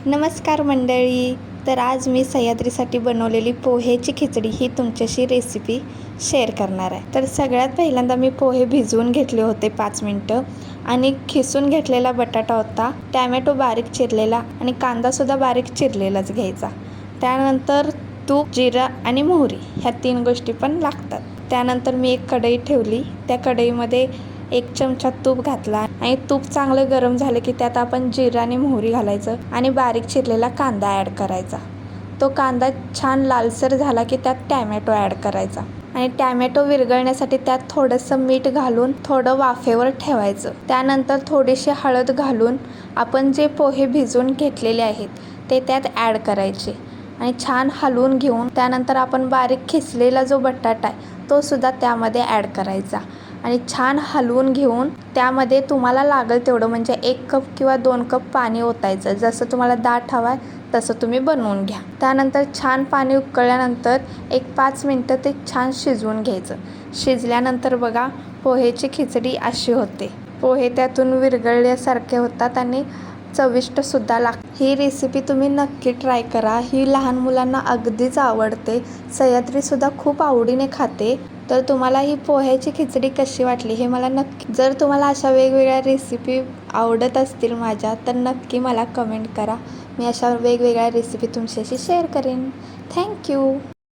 नमस्कार मंडळी. तर आज मी सह्याद्रीसाठी बनवलेली पोहेची खिचडी ही तुमच्याशी रेसिपी शेअर करणार आहे. तर सगळ्यात पहिल्यांदा मी पोहे भिजवून घेतले होते 5 मिनटं आणि खिसून घेतलेला बटाटा होता, टॅमॅटो बारीक चिरलेला आणि कांदासुद्धा बारीक चिरलेलाच घ्यायचा. त्यानंतर तूप, जिरा आणि मोहरी ह्या 3 गोष्टी पण लागतात. त्यानंतर मी एक कढई ठेवली. त्या कढईमध्ये 1 चमचा तूप घातला आणि तूप चांगलं गरम झालं की त्यात आपण जिरा आणि मोहरी घालायचं आणि बारीक चिरलेला कांदा ॲड करायचा. तो कांदा छान लालसर झाला की त्यात टॅमॅटो ॲड करायचा आणि टॅमॅटो विरघळण्यासाठी त्यात थोडंसं मीठ घालून थोडं वाफेवर ठेवायचं. त्यानंतर थोडीशी हळद घालून आपण जे पोहे भिजवून घेतलेले आहेत ते त्यात ॲड करायचे आणि छान हलवून घेऊन त्यानंतर आपण बारीक खिसलेला जो बटाटा आहे तो सुद्धा त्यामध्ये ॲड करायचा आणि छान हलवून घेऊन त्यामध्ये तुम्हाला लागेल तेवढं म्हणजे 1 कप किंवा 2 कप पाणी ओतायचं. जसं तुम्हाला दाट हवं आहे तसं तुम्ही बनवून घ्या. त्यानंतर छान पाणी उकळल्यानंतर 5 मिनटं ते छान शिजवून घ्यायचं. शिजल्यानंतर बघा पोहेची खिचडी अशी होते. पोहे त्यातून विरघळल्यासारखे होतात आणि चविष्टसुद्धा लागते. ही रेसिपी तुम्ही नक्की ट्राय करा. ही लहान मुलांना अगदीच आवडते. सह्याद्रीसुद्धा खूप आवडीने खाते. तर तुम्हाला ही पोह्याची खिचडी कशी वाटली हे मला नक्की, जर तुम्हाला अशा वेगवेगळ्या रेसिपी आवडत असतील माझ्या तर नक्की मला कमेंट करा. मी अशा वेगवेगळ्या रेसिपी तुमच्याशी शेअर करेन. थँक्यू.